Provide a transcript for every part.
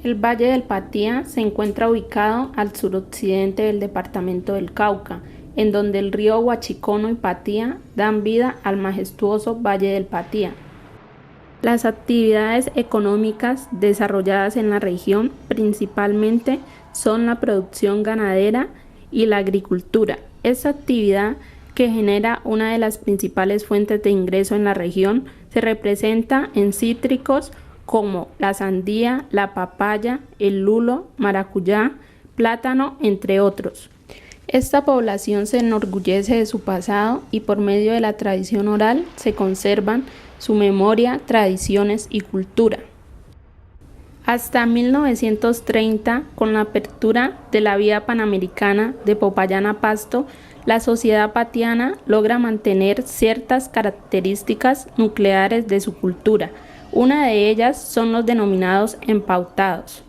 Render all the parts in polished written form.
El Valle del Patía se encuentra ubicado al suroccidente del departamento del Cauca, en donde el río Huachicono y Patía dan vida al majestuoso Valle del Patía. Las actividades económicas desarrolladas en la región principalmente son la producción ganadera y la agricultura. Esta actividad, que genera una de las principales fuentes de ingreso en la región, se representa en cítricos como la sandía, la papaya, el lulo, maracuyá, plátano, entre otros. Esta población se enorgullece de su pasado y por medio de la tradición oral se conservan su memoria, tradiciones y cultura. Hasta 1930, con la apertura de la vía panamericana de Popayán a Pasto, la sociedad patiana logra mantener ciertas características nucleares de su cultura. Una de ellas son los denominados empautados.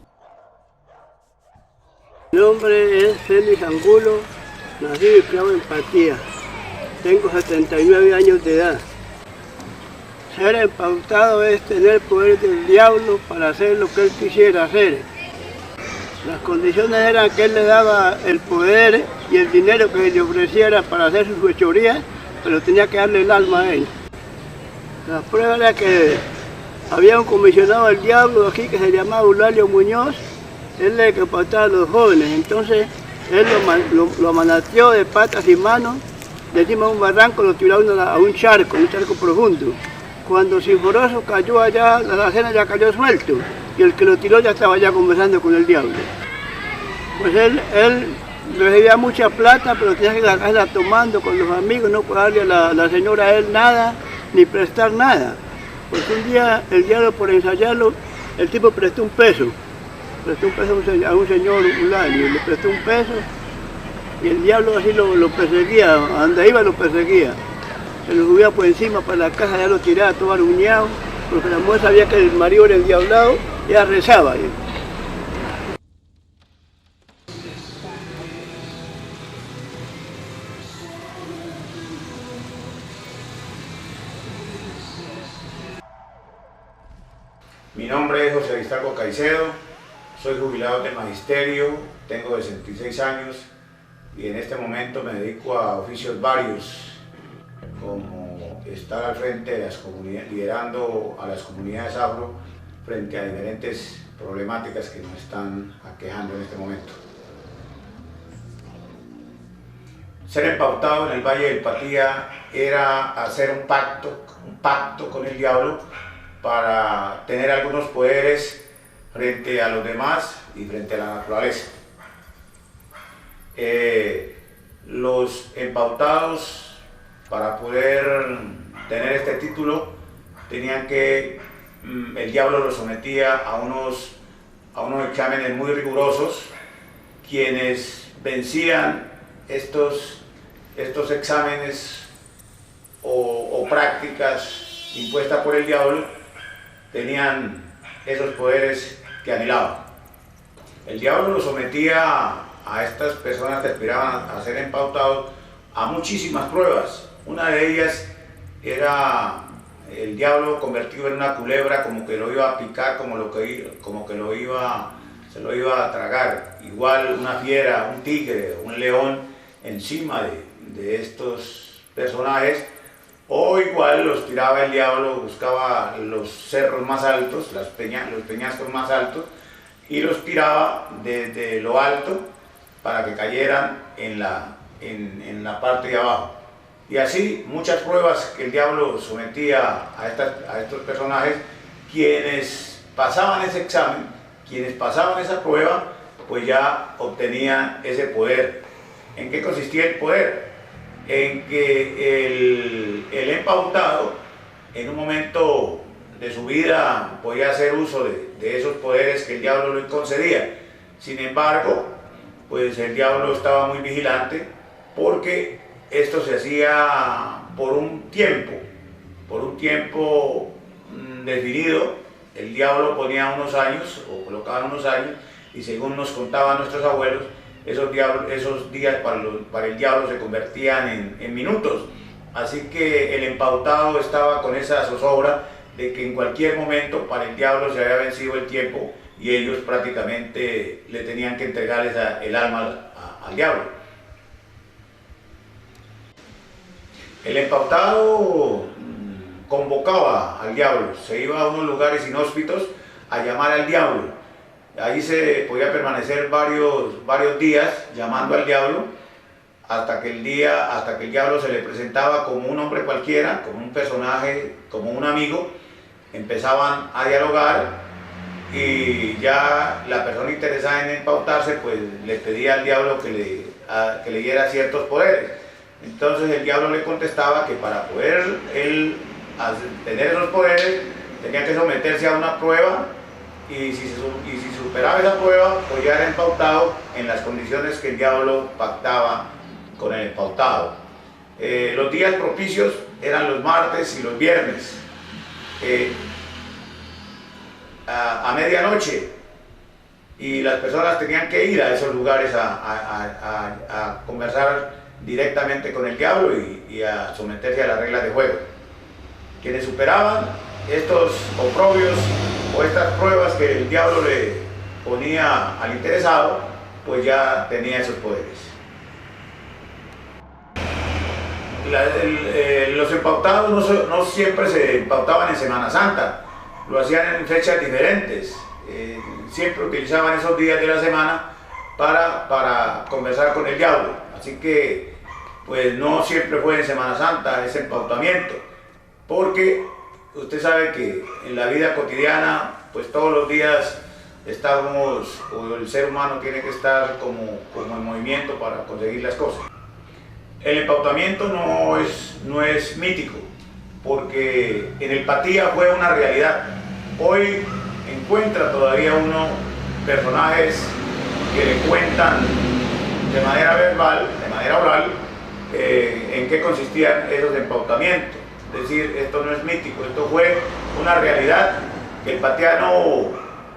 Mi nombre es Félix Angulo, nacido y criado en Patía. Tengo 79 años de edad. Ser empautado es tener poder del diablo para hacer lo que él quisiera hacer. Las condiciones eran que él le daba el poder y el dinero que le ofreciera para hacer sus fechorías, pero tenía que darle el alma a él. La prueba era que había un comisionado del diablo aquí que se llamaba Eulalio Muñoz. Él le empautaba a los jóvenes, entonces él lo manateó de patas y manos, de encima de un barranco lo tiró a un charco profundo. Cuando Sinforoso cayó allá, la cena ya cayó suelto, y el que lo tiró ya estaba ya conversando con el diablo. Pues él recibía mucha plata, pero tenía que gastarla tomando con los amigos, no podía darle a la señora a él nada, ni prestar nada. Pues un día el diablo, por ensayarlo, el tipo prestó un peso a un señor Eulalio, le prestó un peso, y el diablo así lo perseguía, a donde iba lo perseguía. Se lo subía por encima para la casa, ya lo tiraba todo aruñado, porque la mujer sabía que el marido era endiablado, y ella rezaba. Mi nombre es José Aristarco Caicedo, soy jubilado del magisterio, tengo 66 años y en este momento me dedico a oficios varios, como estar al frente de las comunidades, liderando a las comunidades afro frente a diferentes problemáticas que nos están aquejando en este momento. Ser empautado en el Valle del Patía era hacer un pacto con el diablo para tener algunos poderes frente a los demás y frente a la naturaleza. Los empautados, para poder tener este título, tenían que, el diablo los sometía a unos exámenes muy rigurosos. Quienes vencían estos exámenes o prácticas impuestas por el diablo, tenían esos poderes que anhelaban. El diablo los sometía a estas personas que aspiraban a ser empautados a muchísimas pruebas. Una de ellas era el diablo convertido en una culebra, como que lo iba a picar, como que se lo iba a tragar. Igual una fiera, un tigre, un león encima de estos personajes, o igual los tiraba el diablo, buscaba los cerros más altos, los peñascos más altos, y los tiraba desde lo alto para que cayeran en la parte de abajo. Y así muchas pruebas que el diablo sometía a estos personajes. Quienes pasaban ese examen, quienes pasaban esa prueba, pues ya obtenían ese poder. ¿En qué consistía el poder? En que el empautado, en un momento de su vida, podía hacer uso de esos poderes que el diablo le concedía. Sin embargo, pues el diablo estaba muy vigilante, porque esto se hacía por un tiempo definido. El diablo ponía unos años, o colocaba unos años, y según nos contaban nuestros abuelos, esos días para el diablo se convertían en minutos. Así que el empautado estaba con esa zozobra de que en cualquier momento para el diablo se había vencido el tiempo y ellos prácticamente le tenían que entregarles el alma al diablo. El empautado convocaba al diablo, se iba a unos lugares inhóspitos a llamar al diablo. Ahí se podía permanecer varios días llamando al diablo hasta que el diablo se le presentaba como un hombre cualquiera, como un personaje, como un amigo. Empezaban a dialogar y ya la persona interesada en empautarse pues le pedía al diablo que le diera ciertos poderes. Entonces el diablo le contestaba que para poder él tener esos poderes tenía que someterse a una prueba y si superaba esa prueba pues ya era empautado en las condiciones que el diablo pactaba con el empautado. Los días propicios eran los martes y los viernes. A medianoche, y las personas tenían que ir a esos lugares a conversar directamente con el diablo y a someterse a las reglas de juego. Quienes superaban estos oprobios o estas pruebas que el diablo le ponía al interesado, pues ya tenía esos poderes. Los empautados no siempre se empautaban en Semana Santa, lo hacían en fechas diferentes. Siempre utilizaban esos días de la semana para conversar con el diablo. Así que pues no siempre fue en Semana Santa ese empautamiento, porque usted sabe que en la vida cotidiana pues todos los días estamos, o el ser humano tiene que estar como en movimiento para conseguir las cosas. El empautamiento no es mítico, porque en el Patía fue una realidad. Hoy encuentra todavía uno personajes que le cuentan de manera verbal, de manera oral, en qué consistían esos empautamientos. Es decir, esto no es mítico, esto fue una realidad que el patiano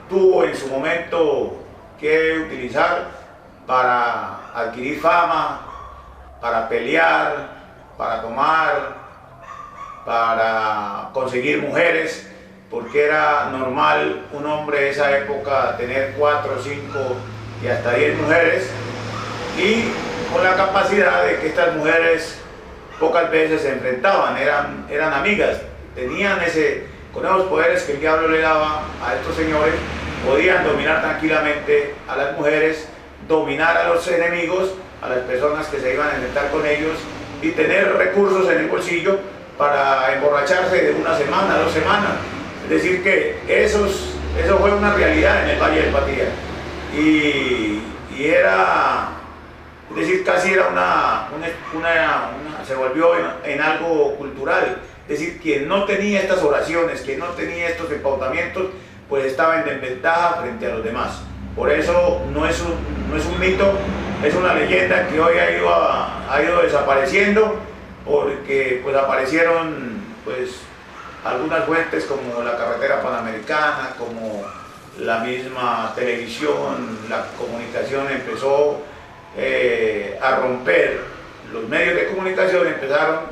tuvo en su momento que utilizar para adquirir fama, para pelear, para tomar, para conseguir mujeres, porque era normal un hombre de esa época tener 4, 5 y hasta 10 mujeres, y con la capacidad de que estas mujeres pocas veces se enfrentaban, eran amigas, tenían con esos poderes que el diablo le daba a estos señores, podían dominar tranquilamente a las mujeres, dominar a los enemigos, a las personas que se iban a enfrentar con ellos, y tener recursos en el bolsillo para emborracharse de 1 semana, 2 semanas. Es decir que eso fue una realidad en el Valle del Patía, y era, es decir, casi era se volvió en algo cultural. Es decir, quien no tenía estas oraciones, quien no tenía estos empautamientos, pues estaba en desventaja frente a los demás. Por eso no es un mito, es una leyenda que hoy ha ido desapareciendo, porque pues aparecieron pues algunas fuentes como la carretera panamericana, como la misma televisión, la comunicación empezó a romper. Los medios de comunicación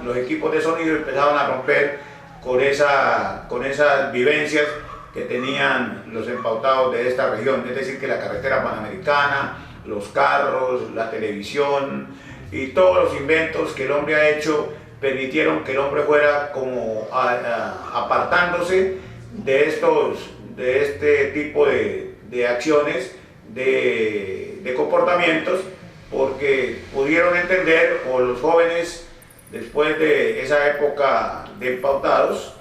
los equipos de sonido empezaron a romper con esas vivencias que tenían los empautados de esta región. Es decir, que la carretera panamericana, los carros, la televisión y todos los inventos que el hombre ha hecho permitieron que el hombre fuera como apartándose de este tipo de acciones, de comportamientos, porque pudieron entender, o los jóvenes después de esa época de empautados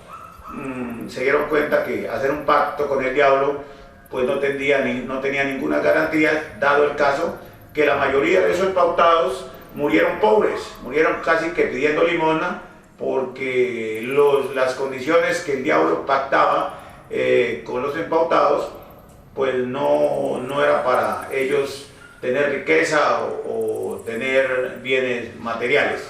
se dieron cuenta que hacer un pacto con el diablo pues no tenía ninguna garantía, dado el caso que la mayoría de esos empautados murieron pobres, murieron casi que pidiendo limosna, porque las condiciones que el diablo pactaba con los empautados pues no era para ellos tener riqueza o tener bienes materiales.